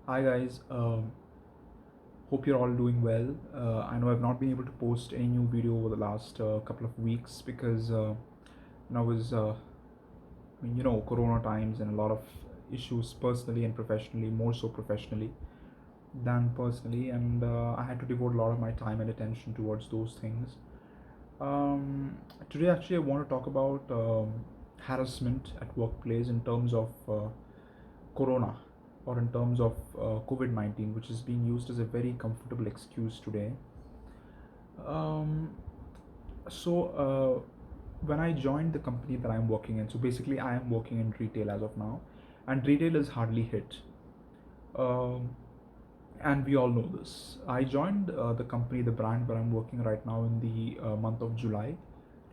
Hi guys, hope you're all doing well. I know I've not been able to post any new video over the last couple of weeks because I was, Corona times and a lot of issues personally and professionally, more so professionally than personally, and I had to devote a lot of my time and attention towards those things. Um, Today, actually, I want to talk about harassment at workplace in terms of corona or in terms of COVID 19, which is being used as a very comfortable excuse today. Um, when I joined the company that I'm working in, so basically I am working in retail as of now, and retail is hardly hit. Um, and we all know this. I joined the company, the brand where I'm working right now in the month of July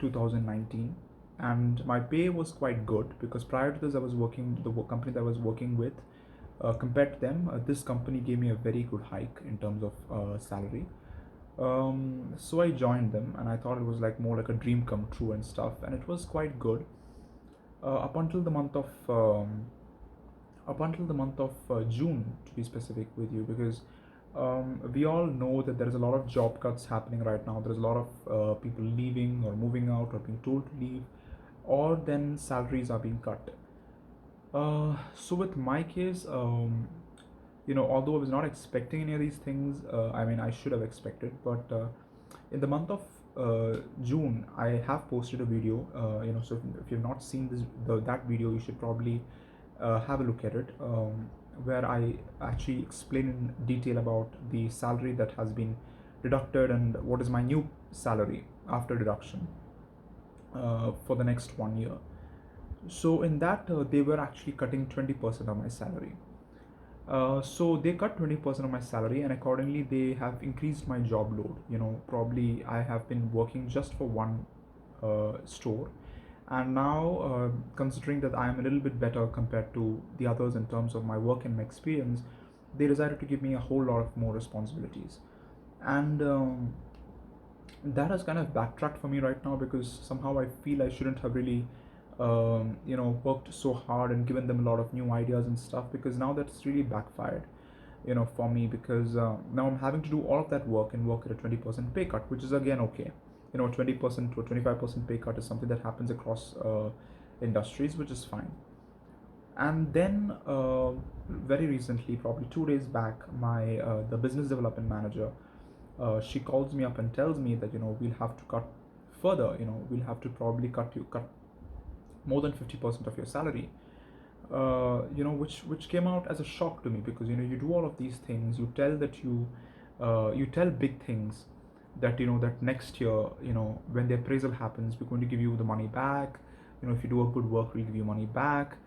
2019, and my pay was quite good because prior to this, I was working the company that I was working with. Compared to them, this company gave me a very good hike in terms of salary. So I joined them, and I thought it was like more like a dream come true and stuff, and it was quite good up until the month of June, to be specific with you, because we all know that there is a lot of job cuts happening right now. There's a lot of people leaving or moving out or being told to leave, or then salaries are being cut. So with my case, although I was not expecting any of these things, I mean, I should have expected, but in the month of June, I have posted a video. So if you've not seen that video, you should probably have a look at it, where I actually explain in detail about the salary that has been deducted and what is my new salary after deduction for the next 1 year. So in that, they were actually cutting 20% of my salary. So they cut 20% of my salary, and accordingly, they have increased my job load. Probably I have been working just for one store, and now considering that I am a little bit better compared to the others in terms of my work and my experience, they decided to give me a whole lot of more responsibilities, and that has kind of backtracked for me right now because somehow I feel I shouldn't have really worked so hard and given them a lot of new ideas and stuff, because now that's really backfired, for me, because now I'm having to do all of that work and work at a 20% pay cut, which is again okay. 20% to a 25% pay cut is something that happens across industries, which is fine. And then very recently, probably 2 days back, my the business development manager, she calls me up and tells me that we'll have to cut further. We'll have to probably cut more than 50% of your salary. Which came out as a shock to me, because you do all of these things, you tell that you tell big things, that that next year, when the appraisal happens, we're going to give you the money back. If you do a good work, we'll give you money back.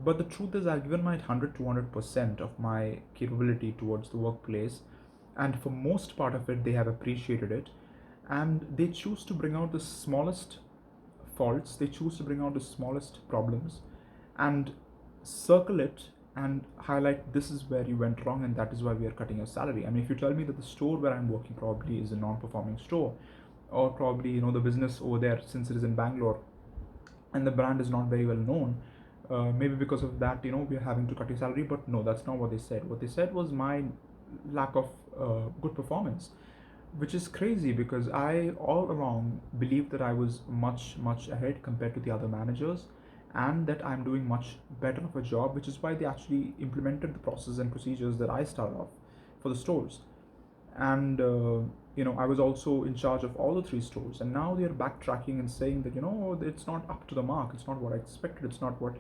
But the truth is, I've given my 100 200% of my capability towards the workplace, and for most part of it, they have appreciated it, and they choose to bring out the smallest faults, they choose to bring out the smallest problems and circle it and highlight, this is where you went wrong and that is why we are cutting your salary. I mean, if you tell me that the store where I'm working probably is a non-performing store, or probably the business over there, since it is in Bangalore and the brand is not very well known, maybe because of that we're having to cut your salary. But no, that's not what they said. What they said was my lack of good performance, which is crazy because I all along believed that I was much ahead compared to the other managers, and that I'm doing much better of a job, which is why they actually implemented the process and procedures that I started off for the stores. And I was also in charge of all the three stores, and now they're backtracking and saying that it's not up to the mark, it's not what I expected, it's not what,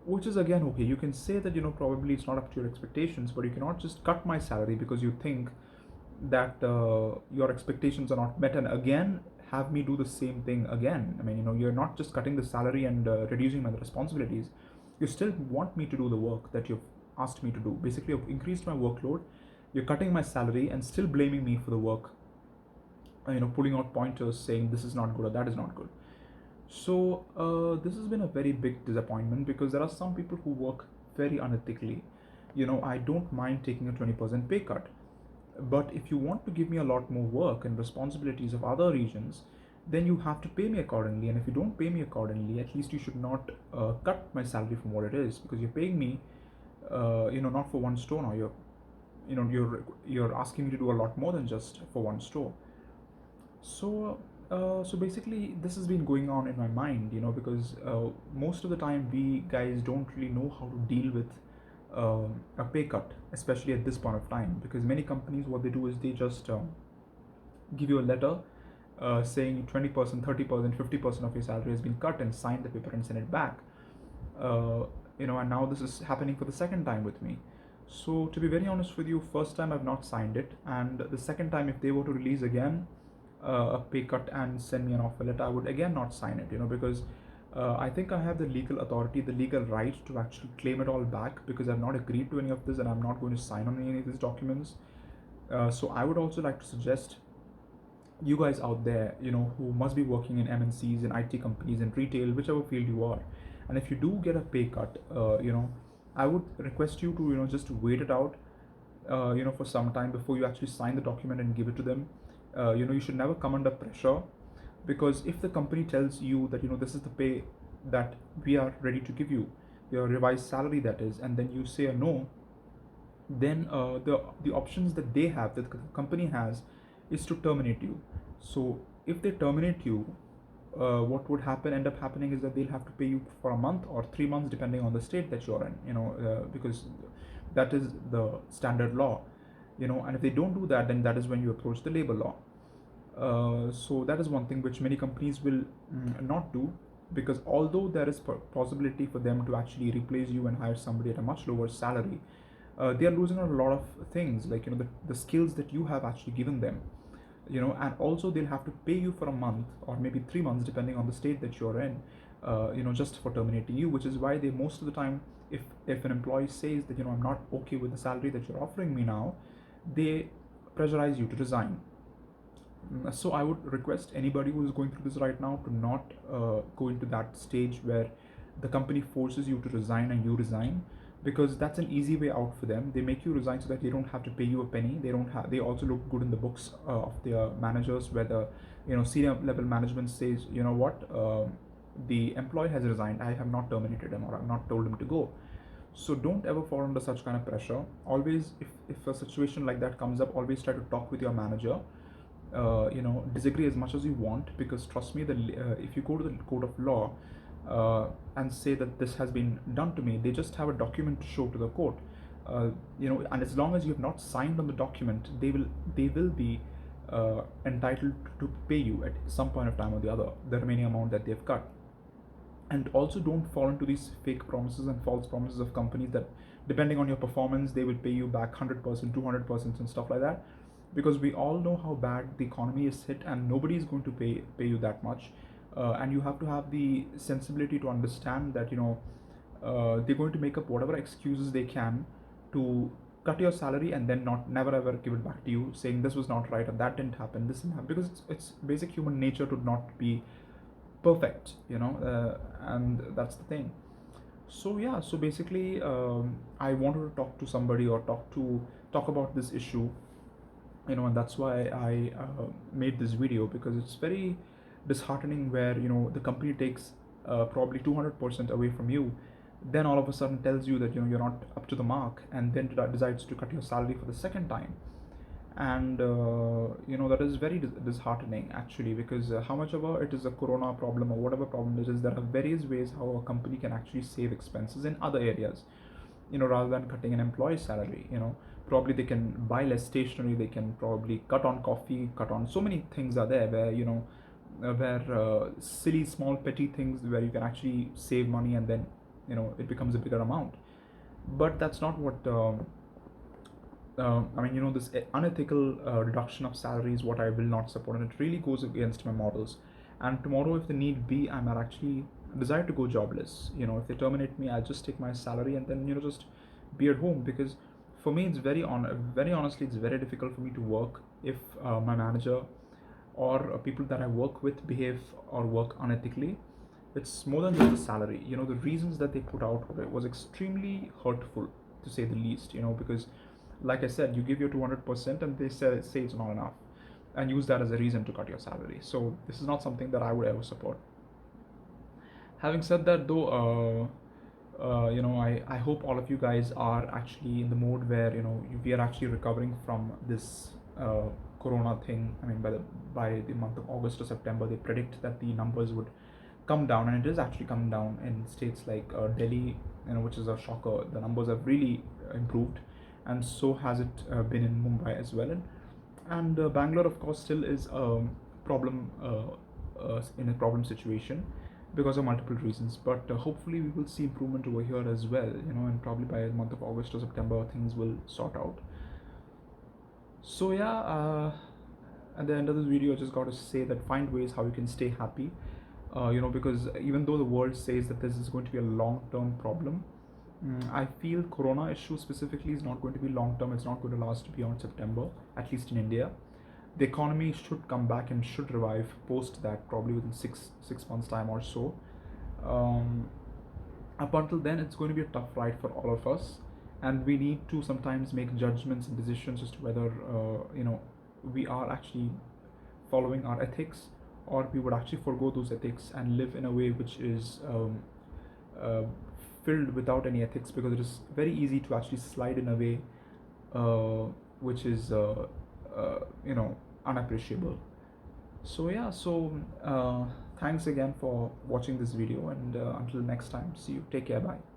which is again okay. You can say that probably it's not up to your expectations, but you cannot just cut my salary because you think that your expectations are not met, and again have me do the same thing again. I mean, you're not just cutting the salary and reducing my responsibilities. You still want me to do the work that you've asked me to do. Basically, you've increased my workload, you're cutting my salary and still blaming me for the work, pulling out pointers saying this is not good or that is not good. So this has been a very big disappointment, because there are some people who work very unethically. I don't mind taking a 20% pay cut, but if you want to give me a lot more work and responsibilities of other regions, then you have to pay me accordingly. And if you don't pay me accordingly, at least you should not cut my salary from what it is, because you're paying me not for one store now. You're asking me to do a lot more than just for one store. So basically this has been going on in my mind, because most of the time we guys don't really know how to deal with a pay cut, especially at this point of time, because many companies, what they do is they just give you a letter saying 20%, 30%, 50% of your salary has been cut, and sign the paper and send it back. uh, and now this is happening for the second time with me. So to be very honest with you, first time I've not signed it, and the second time if they were to release again a pay cut and send me an offer letter, I would again not sign it, because I think I have the legal authority, the legal right to actually claim it all back, because I've not agreed to any of this and I'm not going to sign on any of these documents. So I would also like to suggest you guys out there, who must be working in MNCs, in IT companies, in retail, whichever field you are, and if you do get a pay cut, I would request you to, just wait it out, for some time before you actually sign the document and give it to them. You should never come under pressure, because if the company tells you that, this is the pay that we are ready to give you, your revised salary that is, and then you say a no, then the options that they have, that the company has, is to terminate you. So if they terminate you, what would end up happening is that they'll have to pay you for a month or 3 months, depending on the state that you're in, because that is the standard law, and if they don't do that, then that is when you approach the labor law. So that is one thing which many companies will not do, because although there is possibility for them to actually replace you and hire somebody at a much lower salary, they are losing a lot of things, like, the skills that you have actually given them, and also they'll have to pay you for a month or maybe 3 months, depending on the state that you're in, just for terminating you, which is why they, most of the time, if an employee says that, I'm not okay with the salary that you're offering me now, they pressurize you to resign. So I would request anybody who is going through this right now to not go into that stage where the company forces you to resign and you resign, because that's an easy way out for them. They make you resign so that they don't have to pay you a penny. They also look good in the books of their managers, where the senior level management says, what, the employee has resigned, I have not terminated him, or I've not told him to go. So don't ever fall under such kind of pressure. Always, if a situation like that comes up, always try to talk with your manager. Disagree as much as you want, because trust me, if you go to the court of law and say that this has been done to me, they just have a document to show to the court, and as long as you have not signed on the document, they will be entitled to pay you at some point of time or the other the remaining amount that they've cut. And also, don't fall into these fake promises and false promises of companies that, depending on your performance, they will pay you back 100%, 200%, and stuff like that, because we all know how bad the economy is hit, and nobody is going to pay you that much. And you have to have the sensibility to understand that, they're going to make up whatever excuses they can to cut your salary, and then not never ever give it back to you, saying this was not right, or that didn't happen, this didn't happen, because it's basic human nature to not be perfect, and that's the thing. So yeah, so basically, I wanted to talk to somebody, or talk about this issue, and that's why I made this video, because it's very disheartening, where the company takes probably 200% away from you, then all of a sudden tells you that, you're not up to the mark, and then decides to cut your salary for the second time. And that is very disheartening, actually, because how much ever it is a corona problem or whatever problem it is, there are various ways how a company can actually save expenses in other areas, rather than cutting an employee's salary. Probably they can buy less stationery, they can probably cut on coffee, cut on so many things are there, where silly small petty things where you can actually save money, and then it becomes a bigger amount. But that's not what I mean, this unethical reduction of salary is what I will not support, and it really goes against my models. And tomorrow, if the need be, I might actually desire to go jobless. If they terminate me, I'll just take my salary and then just be at home, because for me, it's very honestly, it's very difficult for me to work if my manager or people that I work with behave or work unethically. It's more than just the salary. The reasons that they put out was extremely hurtful, to say the least. Because, like I said, you give your 200%, and they say it's not enough, and use that as a reason to cut your salary. So this is not something that I would ever support. Having said that, though, I hope all of you guys are actually in the mode where we are actually recovering from this corona thing. I mean, by the month of August or September, they predict that the numbers would come down, and it is actually coming down in states like Delhi, which is a shocker. The numbers have really improved, and so has it been in Mumbai as well. And Bangalore, of course, still is a problem in a problem situation because of multiple reasons. But hopefully, we will see improvement over here as well. And probably by the month of August or September, things will sort out. So yeah, at the end of this video, I just got to say that find ways how you can stay happy. Because even though the world says that this is going to be a long-term problem, I feel corona issue specifically is not going to be long term. It's not going to last beyond September, at least in India. The economy should come back and should revive post that, probably within six months time or so. Um, Up until then, it's going to be a tough ride for all of us, and we need to sometimes make judgments and decisions as to whether we are actually following our ethics, or we would actually forego those ethics and live in a way which is uh, filled without any ethics, because it is very easy to actually slide in a way uh, which is unappreciable. So yeah, thanks again for watching this video, and until next time, see you, take care, bye.